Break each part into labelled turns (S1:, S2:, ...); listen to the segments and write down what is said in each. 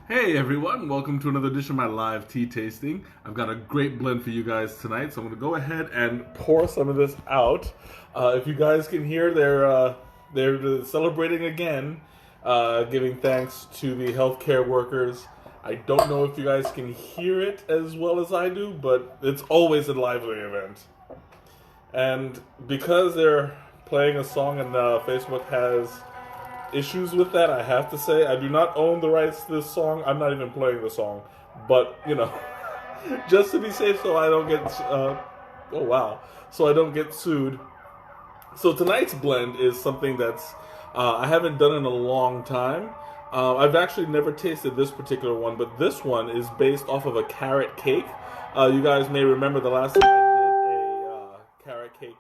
S1: Hey everyone, welcome to another edition of my live tea tasting. I've got a great blend for you guys tonight, so I'm going to go ahead and pour some of this out. If you guys can hear, they're celebrating again, giving thanks to the healthcare workers. I don't know if you guys can hear it as well as I do, but it's always a lively event. And because they're playing a song and Facebook has issues with that, I have to say. I do not own the rights to this song. I'm not even playing the song. But, just to be safe so I don't get, so I don't get sued. So tonight's blend is something that's, I haven't done in a long time. I've actually never tasted this particular one, but this one is based off of a carrot cake. You guys may remember the last time I did a carrot cake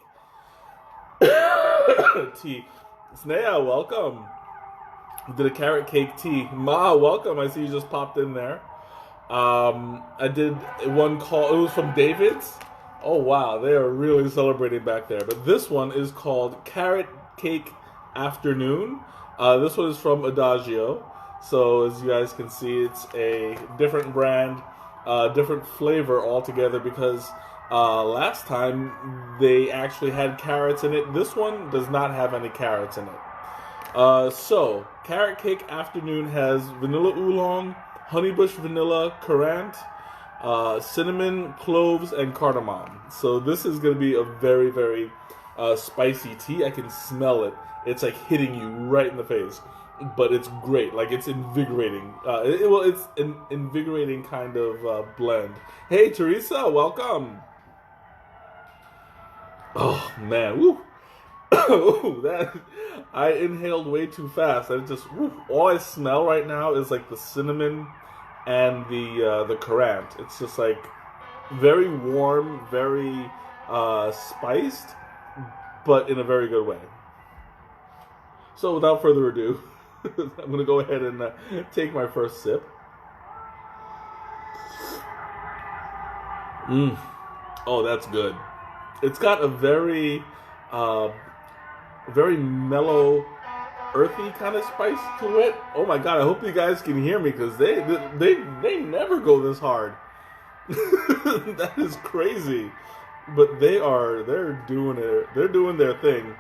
S1: tea. Snea, welcome. Did a carrot cake tea. Ma, welcome. I see you just popped in there. I did one called, it was from David's. Oh wow, they are really celebrating back there. But this one is called Carrot Cake Afternoon. This one is from Adagio. So as you guys can see, it's a different brand, different flavor altogether because last time they actually had carrots in it. This one does not have any carrots in it. So, Carrot Cake Afternoon has vanilla oolong, honeybush vanilla, currant, cinnamon, cloves, and cardamom. So this is going to be a very, very spicy tea. I can smell it. It's like hitting you right in the face. But it's great. Like, it's invigorating. It's an invigorating kind of blend. Hey, Teresa, welcome. Oh, man. Woo. That I inhaled way too fast. I just all I smell right now is like the cinnamon and the currant. It's just like very warm, very spiced, but in a very good way. So without further ado, I'm gonna go ahead and take my first sip. Oh, that's good. It's got a very mellow, earthy kind of spice to it. Oh my god! I hope you guys can hear me because they never go this hard. That is crazy, but they're doing it. They're doing their thing.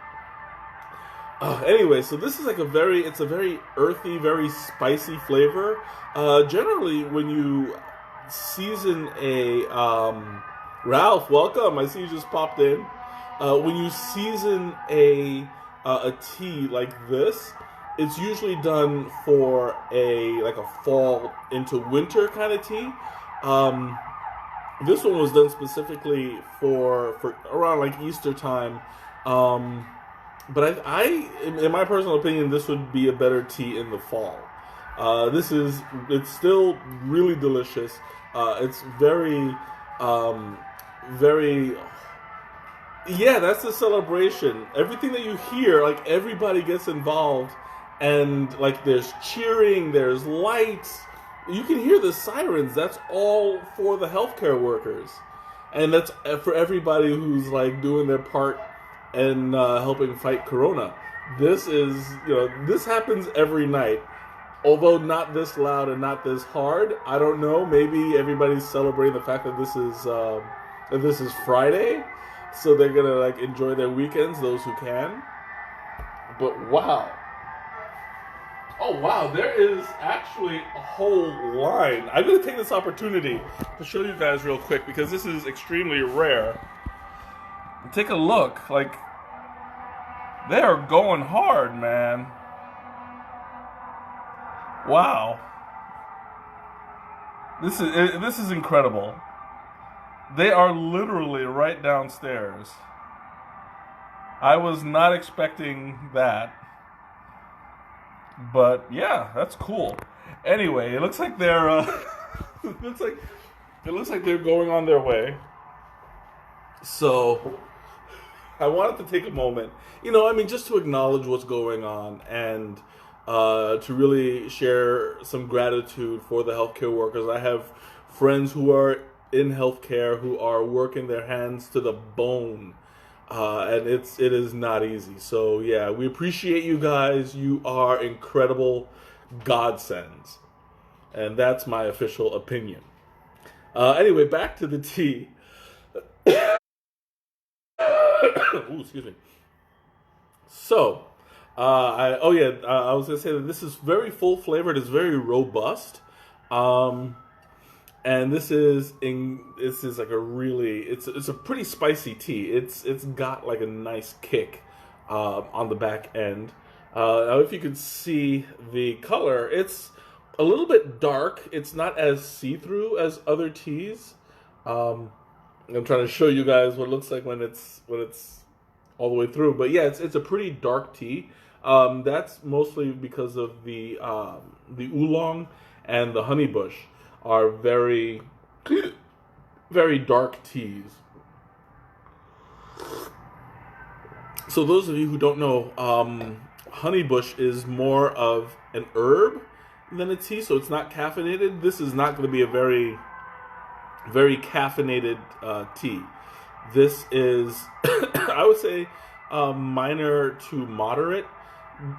S1: Anyway, so this is like it's a very earthy, very spicy flavor. Generally, when you season a Ralph, welcome. I see you just popped in. When you season a tea like this, it's usually done for a fall into winter kind of tea. This one was done specifically for around like Easter time. But I, in my personal opinion, this would be a better tea in the fall. It's still really delicious. It's very, yeah, that's the celebration. Everything that you hear, like everybody gets involved, and like there's cheering, there's lights. You can hear the sirens. That's all for the healthcare workers, and that's for everybody who's like doing their part and helping fight Corona. This happens every night, although not this loud and not this hard. I don't know. Maybe everybody's celebrating the fact that this is Friday. So they're gonna like enjoy their weekends, those who can. But wow. Oh wow, there is actually a whole line. I'm gonna take this opportunity to show you guys real quick because this is extremely rare. Take a look, like they are going hard, man. Wow. This is incredible. They are literally right downstairs. I was not expecting that. But yeah, that's cool. Anyway, it looks like they're it looks like they're going on their way. So I wanted to take a moment, just to acknowledge what's going on and to really share some gratitude for the healthcare workers. I have friends who are in healthcare who are working their hands to the bone, and it is not easy. So yeah, we appreciate you guys. You are incredible godsends. And that's my official opinion. Anyway, back to the tea. Ooh, excuse me. So, I was gonna say that this is very full flavored. It's very robust, and this is like a really it's a pretty spicy tea. It's got like a nice kick on the back end. Now, if you could see the color, it's a little bit dark. It's not as see through as other teas. Um, I'm trying to show you guys what it looks like when it's all the way through. But yeah, it's a pretty dark tea. That's mostly because of the oolong and the honeybush are very very dark teas. So those of you who don't know, honeybush is more of an herb than a tea, so it's not caffeinated. This is not going to be a very caffeinated tea. This is, I would say, minor to moderate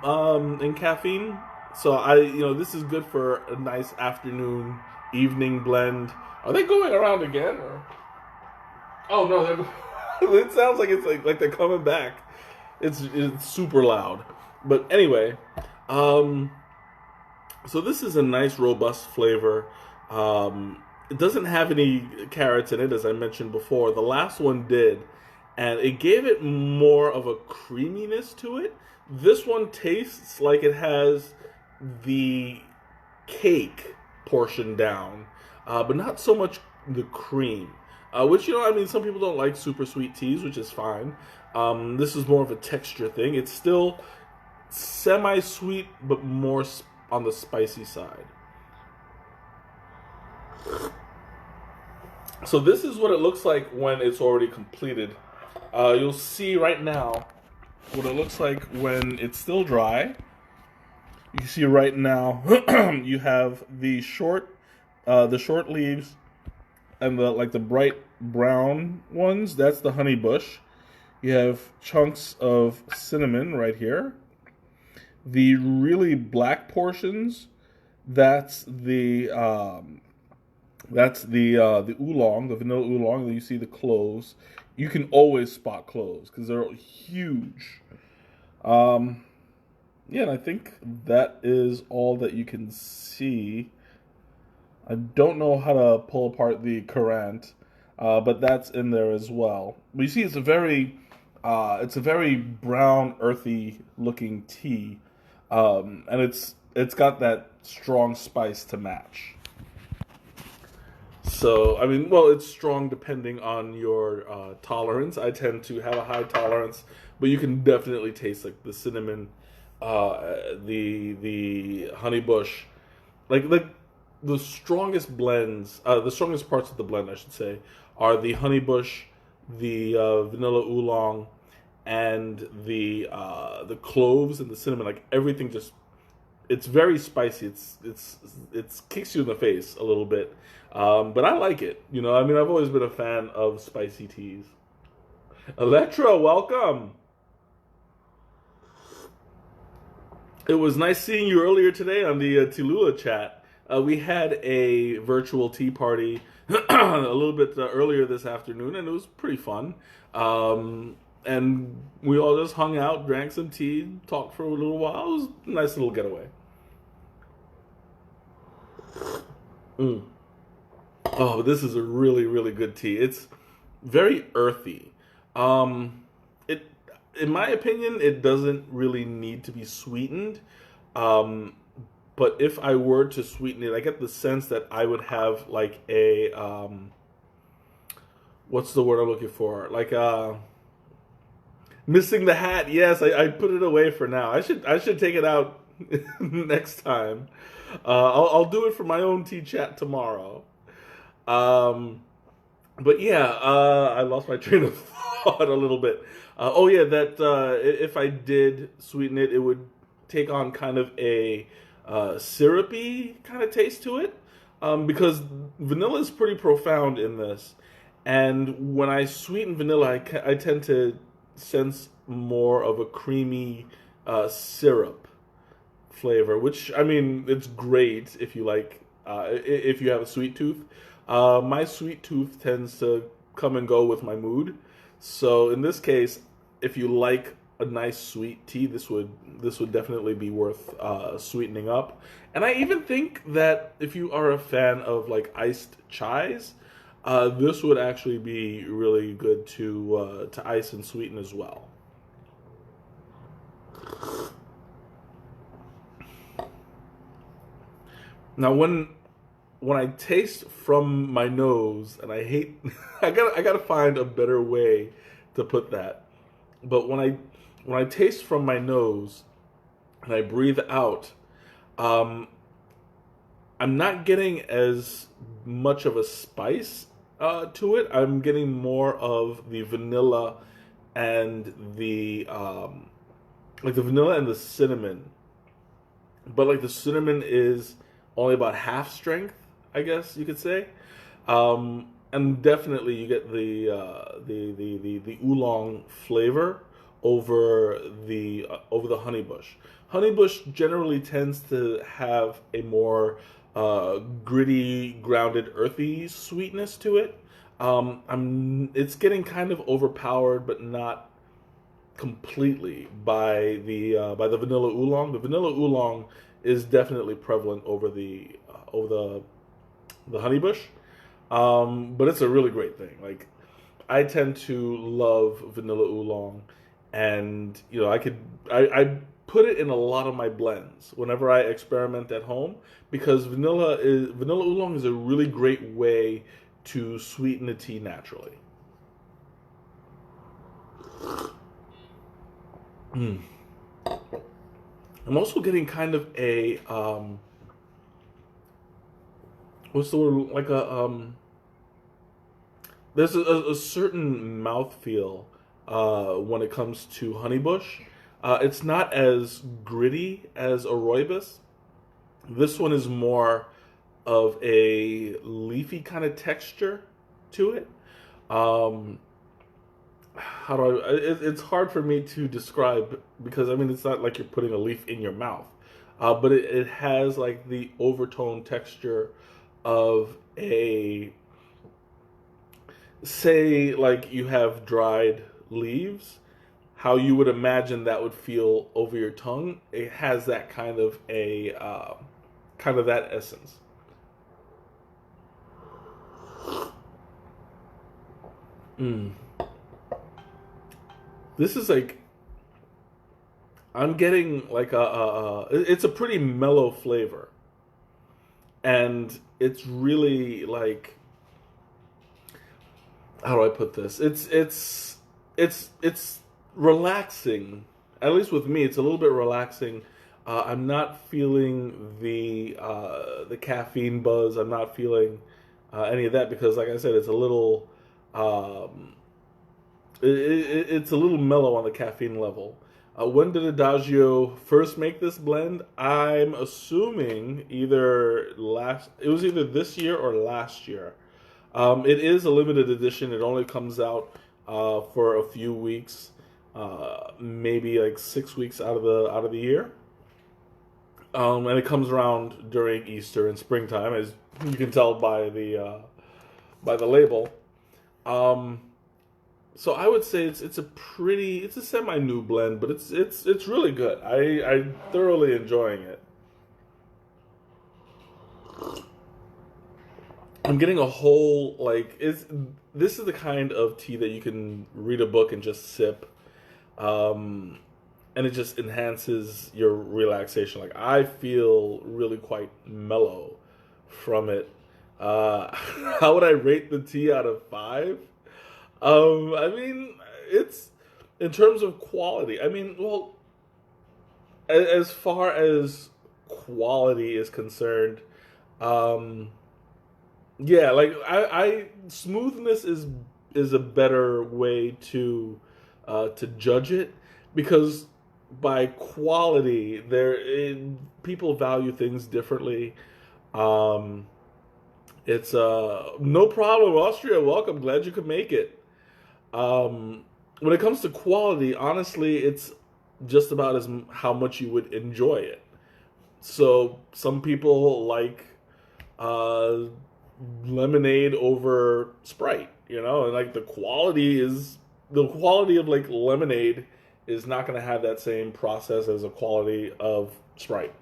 S1: in caffeine. So this is good for a nice afternoon, evening blend. Are they going around again? Or? Oh no, it sounds like it's like they're coming back. It's super loud. But anyway, so this is a nice robust flavor. It doesn't have any carrots in it, as I mentioned before. The last one did, and it gave it more of a creaminess to it. This one tastes like it has the cake portion down, but not so much the cream. Which, I mean, some people don't like super sweet teas, which is fine. This is more of a texture thing. It's still semi-sweet, but more on the spicy side. So this is what it looks like when it's already completed. You'll see right now what it looks like when it's still dry. You see right now you have the short leaves and the bright brown ones. That's the honey bush. You have chunks of cinnamon right here. The really black portions, that's the oolong, the vanilla oolong. Then you see the cloves. You can always spot cloves because they're huge. Yeah, and I think that is all that you can see. I don't know how to pull apart the currant, but that's in there as well. But you see, it's a very brown, earthy looking tea, and it's got that strong spice to match. So, I mean, well, it's strong depending on your tolerance. I tend to have a high tolerance, but you can definitely taste like the cinnamon, the honey bush, like the strongest blends, the strongest parts of the blend, I should say, are the honey bush, the vanilla oolong, and the cloves and the cinnamon. Like everything just. It's very spicy. It kicks you in the face a little bit, but I like it. I mean, I've always been a fan of spicy teas. Electra, welcome. It was nice seeing you earlier today on the Tilula chat. We had a virtual tea party a little bit earlier this afternoon, and it was pretty fun. And we all just hung out, drank some tea, talked for a little while. It was a nice little getaway. Oh, this is a really, really good tea. It's very earthy. In my opinion, it doesn't really need to be sweetened. But if I were to sweeten it, I get the sense that I would have like a what's the word I'm looking for? Like missing the hat. Yes, I put it away for now. I should take it out next time. I'll do it for my own tea chat tomorrow. But yeah, I lost my train of thought a little bit. If I did sweeten it, it would take on kind of a syrupy kind of taste to it, because vanilla is pretty profound in this. And when I sweeten vanilla, I tend to sense more of a creamy syrup flavor, which, I mean, it's great if you like if you have a sweet tooth. My sweet tooth tends to come and go with my mood. So in this case, if you like a nice sweet tea, this would definitely be worth sweetening up. And I even think that if you are a fan of like iced chais, this would actually be really good to ice and sweeten as well. Now, when I taste from my nose, and I hate, I gotta find a better way to put that. But when I taste from my nose and I breathe out, um, I'm not getting as much of a spice to it. I'm getting more of the vanilla and the vanilla and the cinnamon. But like the cinnamon is only about half strength, I guess you could say. And definitely you get the oolong flavor over the honeybush. Honeybush generally tends to have a more gritty, grounded, earthy sweetness to it. It's getting kind of overpowered, but not completely by the vanilla oolong. The vanilla oolong is definitely prevalent over the honeybush, but it's a really great thing. Like I tend to love vanilla oolong, and I put it in a lot of my blends whenever I experiment at home because vanilla oolong is a really great way to sweeten a tea naturally. Mm. I'm also getting kind of a what's the word, like there's a certain mouthfeel when it comes to honeybush. It's not as gritty as a rooibos. This one is more of a leafy kind of texture to it. Um, how do it's hard for me to describe because I mean it's not like you're putting a leaf in your mouth, but it has like the overtone texture of a, say like you have dried leaves, how you would imagine that would feel over your tongue. It has that kind of a kind of that essence. Mm. This is like I'm getting like it's a pretty mellow flavor, and it's really like how do I put this? It's relaxing. At least with me, it's a little bit relaxing. I'm not feeling the caffeine buzz. I'm not feeling any of that because, like I said, it's a little it's a little mellow on the caffeine level. When did Adagio first make this blend? I'm assuming it was either this year or last year. It is a limited edition. It only comes out for a few weeks, maybe like 6 weeks out of the year. And it comes around during Easter and springtime, as you can tell by the label. So I would say it's a semi new blend, but it's really good. I'm thoroughly enjoying it. I'm getting a whole this is the kind of tea that you can read a book and just sip, and it just enhances your relaxation. Like I feel really quite mellow from it. How would I rate the tea out of 5? I mean, it's in terms of quality. I mean, well, as far as quality is concerned, um, yeah, like I smoothness is a better way to judge it because by quality people value things differently. Um, it's no problem, Austria. Welcome, glad you could make it. When it comes to quality, honestly, it's just about how much you would enjoy it. So some people like uh, lemonade over Sprite, you know, and like the quality of like lemonade is not going to have that same process as a quality of Sprite.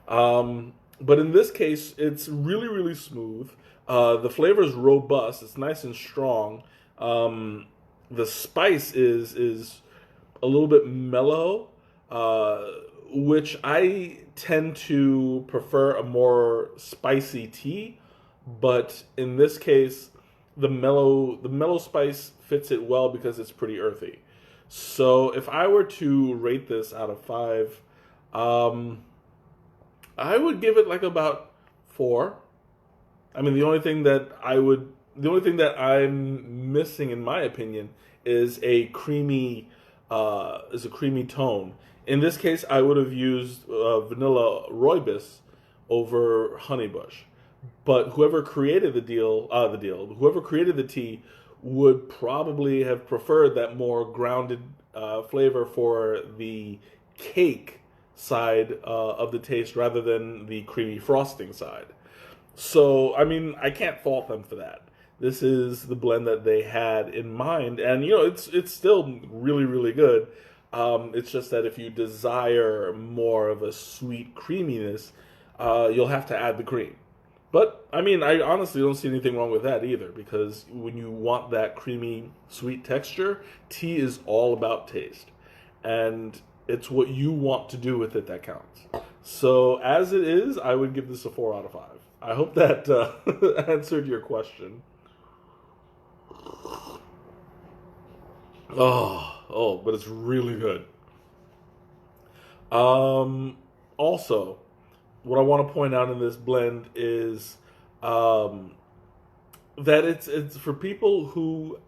S1: But in this case, it's really, really smooth. The flavor is robust. It's nice and strong. The spice is a little bit mellow, uh, which I tend to prefer a more spicy tea. But in this case, the mellow spice fits it well because it's pretty earthy. So if I were to rate this out of five, um, I would give it like about four. I mean, the only thing that I'm missing, in my opinion, is a creamy tone. In this case, I would have used vanilla rooibos over honeybush. But whoever created whoever created the tea would probably have preferred that more grounded flavor for the cake side of the taste rather than the creamy frosting side. So, I mean, I can't fault them for that. This is the blend that they had in mind, and you know, it's still really, really good. It's just that if you desire more of a sweet creaminess, you'll have to add the cream. But I mean, I honestly don't see anything wrong with that either, because when you want that creamy, sweet texture, tea is all about taste, and it's what you want to do with it that counts. So as it is, I would give this a 4 out of 5. I hope that answered your question. But it's really good. Also, what I want to point out in this blend is um, that it's for people who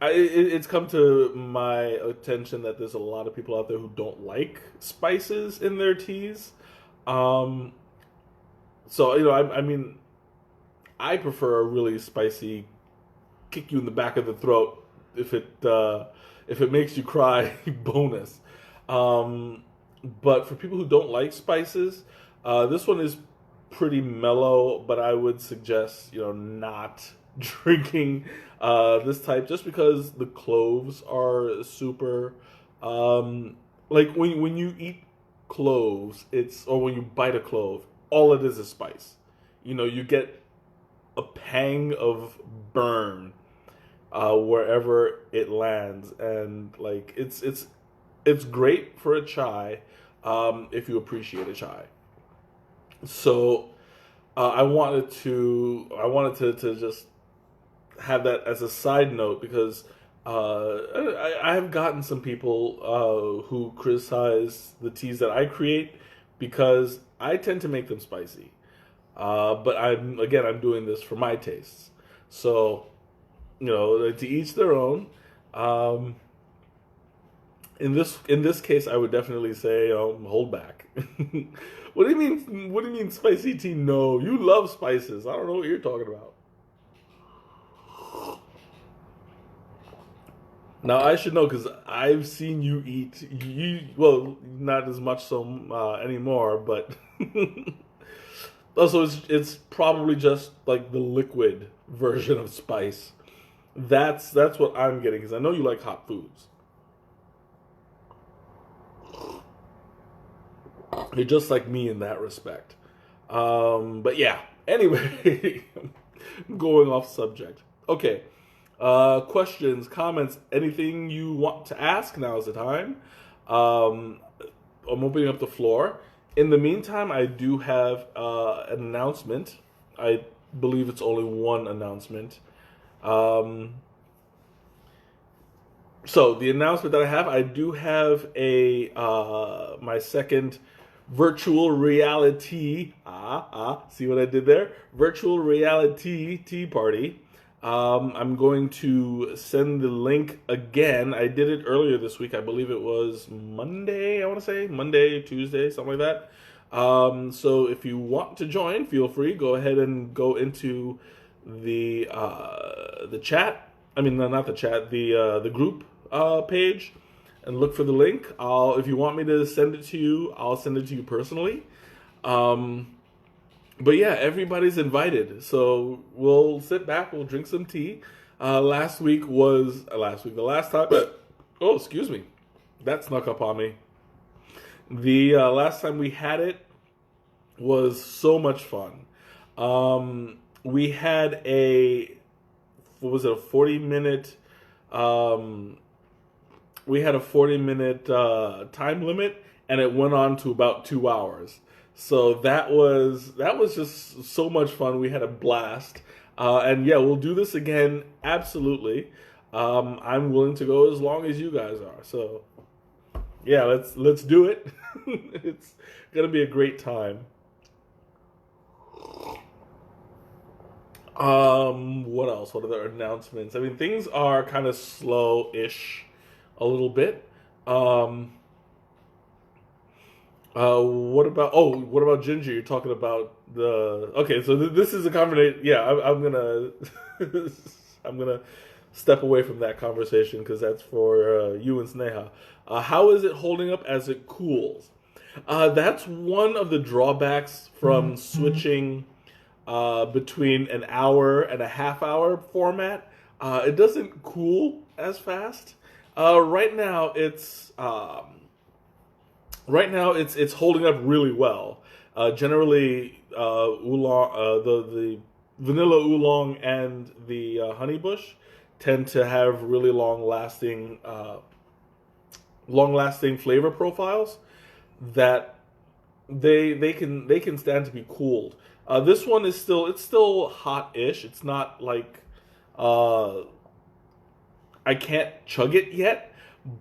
S1: it's come to my attention that there's a lot of people out there who don't like spices in their teas. Um, so you know, I mean, I prefer a really spicy, kick you in the back of the throat if it makes you cry. Bonus. Um, but for people who don't like spices, this one is pretty mellow. But I would suggest not drinking this type just because the cloves are super. Like when you eat cloves, or when you bite a clove, all it is spice. You get a pang of burn wherever it lands, and like it's great for a chai if you appreciate a chai. So I wanted to just have that as a side note because I have gotten some people who criticize the teas that I create because I tend to make them spicy. But I'm doing this for my tastes. So, to each their own. In this case, I would definitely say, hold back. What do you mean? What do you mean spicy tea? No, you love spices. I don't know what you're talking about. Now I should know because I've seen you eat. Well, not as much so anymore, but also it's probably just like the liquid version of spice. That's what I'm getting because I know you like hot foods. You're just like me in that respect. But yeah. Anyway, going off subject. Okay. Questions, comments, anything you want to ask? Now is the time. I'm opening up the floor. In the meantime, I do have an announcement. I believe it's only one announcement. So the announcement that I do have a my second virtual reality. See what I did there? Virtual reality tea party. I'm going to send the link again. I did it earlier this week. I believe it was Monday. I want to say Monday, Tuesday, something like that. So if you want to join, feel free. Go ahead and go into the chat. I mean, no, not the chat. The group page, and look for the link. If you want me to send it to you, I'll send it to you personally. But yeah, everybody's invited. So we'll sit back, we'll drink some tea. Last week was the last time. Oh, excuse me, that snuck up on me. The last time we had it was so much fun. We had a what was it, a 40-minute we had a 40-minute time limit, and it went on to about 2 hours. So that was just so much fun. We had a blast, and yeah, we'll do this again. Absolutely, I'm willing to go as long as you guys are. So yeah, let's do it. It's gonna be a great time. What else? What other announcements? I mean, things are kind of slow-ish, a little bit. Um, what about Ginger? You're talking about the. Okay, so this is a conversation. Yeah, I'm gonna, I'm gonna step away from that conversation because that's for you and Sneha. How is it holding up as it cools? That's one of the drawbacks from switching between an hour and a half hour format. It doesn't cool as fast. Right now it's holding up really well. Generally, oolong, the vanilla oolong and the honey bush tend to have really long lasting flavor profiles that they can stand to be cooled. This one is still hot-ish. It's not like uh, I can't chug it yet,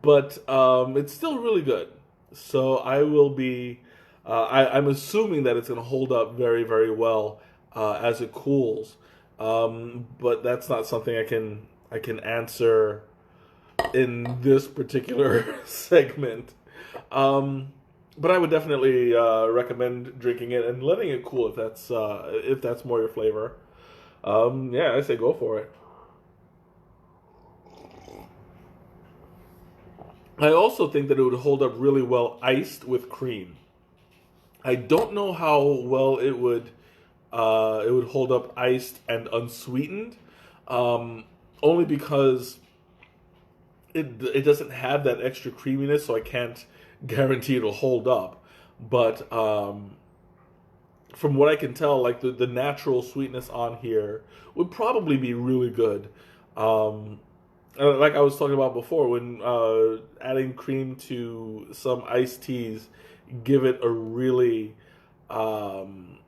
S1: but it's still really good. So I will be. I'm assuming that it's going to hold up very, very well as it cools. But that's not something I can answer in this particular segment. But I would definitely recommend drinking it and letting it cool if that's more your flavor. Yeah, I say go for it. I also think that it would hold up really well iced with cream. I don't know how well it would hold up iced and unsweetened, only because it doesn't have that extra creaminess, so I can't guarantee it'll hold up. But from what I can tell, like the natural sweetness on here would probably be really good. Like I was talking about before, when adding cream to some iced teas, give it um,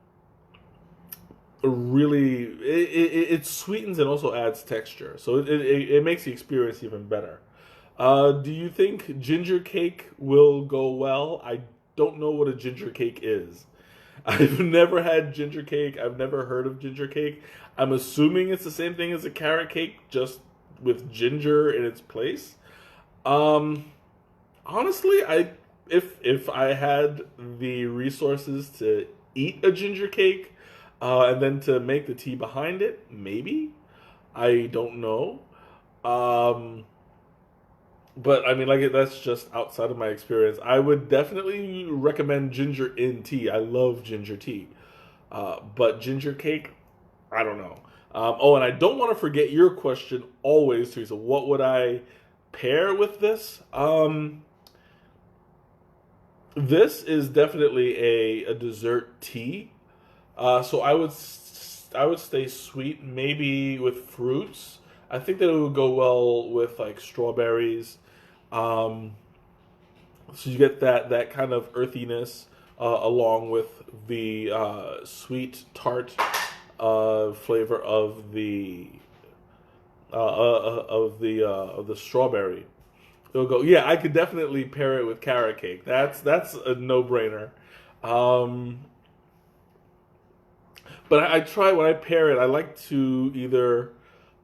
S1: it sweetens and also adds texture, so it makes the experience even better. Do you think ginger cake will go well? I don't know what a ginger cake is. I've never had ginger cake. I've never heard of ginger cake. I'm assuming it's the same thing as a carrot cake, just with ginger in its place. Um, Honestly, if I had the resources to eat a ginger cake, and then to make the tea behind it, maybe. I don't know. Um, but I mean, like that's just outside of my experience. I would definitely recommend ginger in tea. I love ginger tea, but ginger cake, I don't know. Oh, and I don't want to forget your question always, Teresa. What would I pair with this? This is definitely a dessert tea. So I would stay sweet, maybe with fruits. I think that it would go well with like strawberries. Um, so you get that kind of earthiness along with the sweet tart flavor of the strawberry. It'll go. Yeah, I could definitely pair it with carrot cake. That's a no brainer. Um, but I try when I pair it. I like to either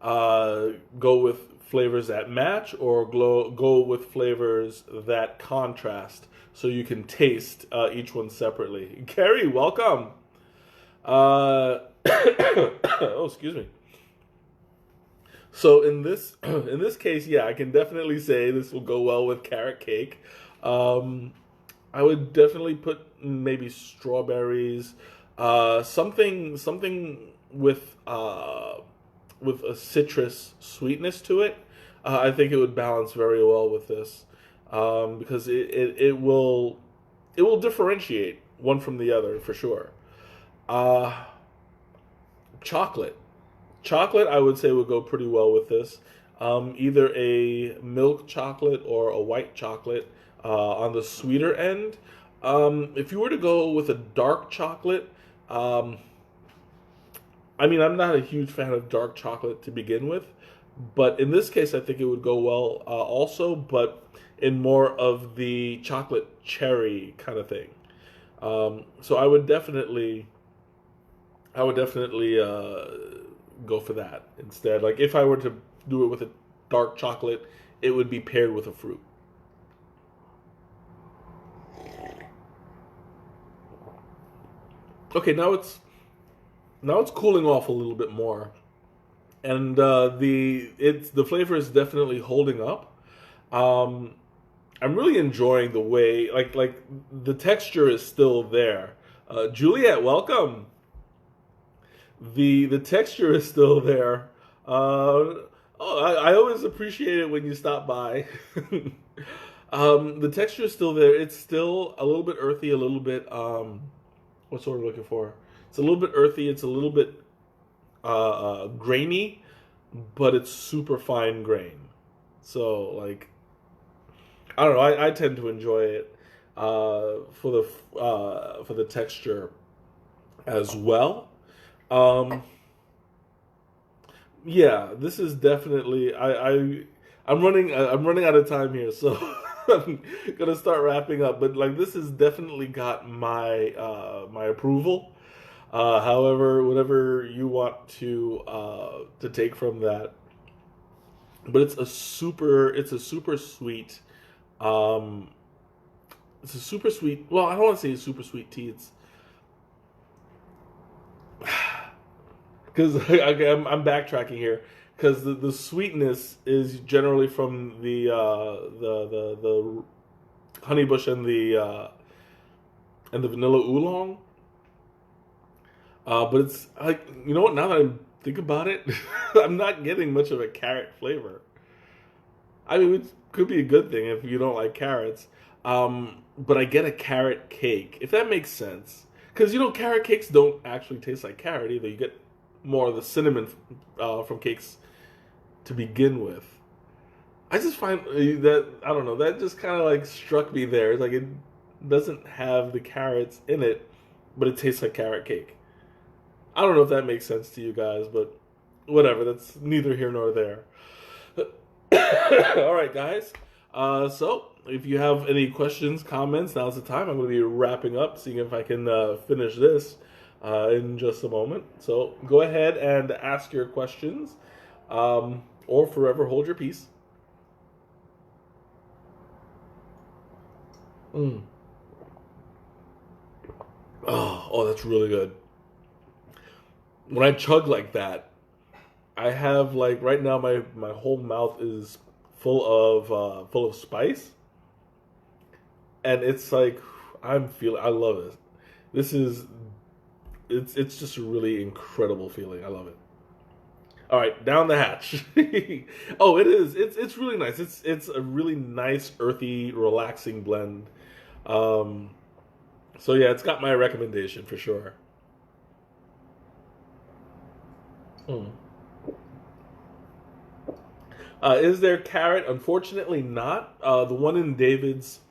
S1: go with flavors that match or go with flavors that contrast, so you can taste each one separately. Carrie, welcome. Oh, excuse me. So in this in this case, yeah, I can definitely say this will go well with carrot cake. Um, I would definitely put maybe strawberries, Something with a citrus sweetness to it. I think it would balance very well with this, because it will differentiate one from the other for sure. Uh, chocolate. Chocolate, I would say, would go pretty well with this. Either a milk chocolate or a white chocolate on the sweeter end. If you were to go with a dark chocolate, um, I mean, I'm not a huge fan of dark chocolate to begin with, but in this case, I think it would go well also, but in more of the chocolate cherry kind of thing. So I would definitely go for that instead. Like if I were to do it with a dark chocolate, it would be paired with a fruit. Okay, now it's cooling off a little bit more, and the flavor is definitely holding up. Um, I'm really enjoying the way like the texture is still there. Juliet, welcome. The texture is still there. I always appreciate it when you stop by. The texture is still there. It's still a little bit earthy, a little bit what's what we're looking for. It's a little bit earthy. It's a little bit grainy, but it's super fine grain. So like I don't know. I tend to enjoy it for the texture as well. Um, yeah, this is definitely I'm running out of time here, so I'm gonna start wrapping up. But like this has definitely got my my approval. However, whatever you want to take from that, but it's a super sweet um, it's a super sweet. Well, I don't want to say super sweet tea. It's because I'm backtracking here because the sweetness is generally from the honeybush and the vanilla oolong. But it's like you know what? Now that I think about it, I'm not getting much of a carrot flavor. I mean, it could be a good thing if you don't like carrots. But I get a carrot cake, if that makes sense. Because, you know, carrot cakes don't actually taste like carrot either. You get more of the cinnamon from cakes to begin with. I just find that, I don't know, that just kind of like struck me there. It's like it doesn't have the carrots in it, but it tastes like carrot cake. I don't know if that makes sense to you guys, but whatever. That's neither here nor there. All right, guys. So, if you have any questions, comments, now's the time. I'm going to be wrapping up, seeing if I can finish this in just a moment. So, go ahead and ask your questions, or forever hold your peace. Mm. Oh, that's really good. When I chug like that, I have like right now my whole mouth is full of spice, and it's like I love it. This is it's just a really incredible feeling. I love it. All right, down the hatch. Oh, it is. It's really nice. It's a really nice, earthy, relaxing blend. Um, so yeah, it's got my recommendation for sure. Hmm. Is there carrot? Unfortunately, not. The one in David's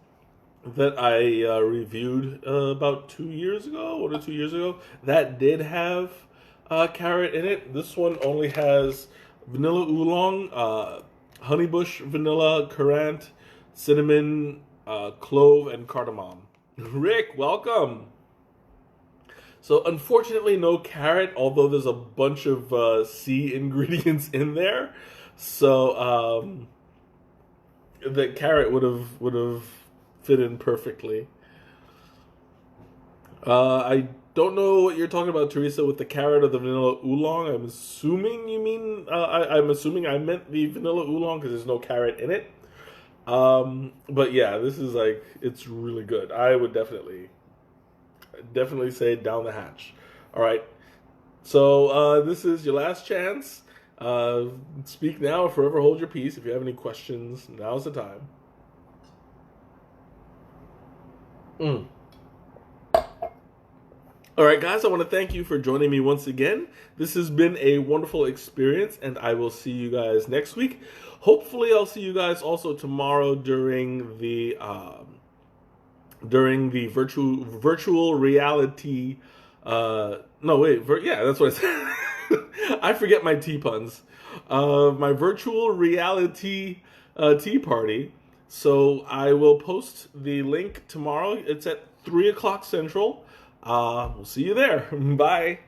S1: that I reviewed about 2 years ago, 1 or 2 years ago, that did have carrot in it. This one only has vanilla oolong, honeybush vanilla, currant, cinnamon, clove, and cardamom. Rick, welcome. So unfortunately, no carrot, although there's a bunch of C ingredients in there. So the carrot would have fit in perfectly. I don't know what you're talking about, Teresa, with the carrot or the vanilla oolong. I'm assuming you mean. I'm assuming I meant the vanilla oolong because there's no carrot in it. But yeah, this is like it's really good. I would definitely definitely say down the hatch. All right. So this is your last chance. Speak now or forever hold your peace. If you have any questions, now's the time. All right, guys, I want to thank you for joining me once again. This has been a wonderful experience, and I will see you guys next week. Hopefully, I'll see you guys also tomorrow during the virtual reality. No, wait, yeah, that's what I said. I forget my tea puns. My virtual reality tea party. So I will post the link tomorrow. It's at 3 o'clock Central. We'll see you there. Bye.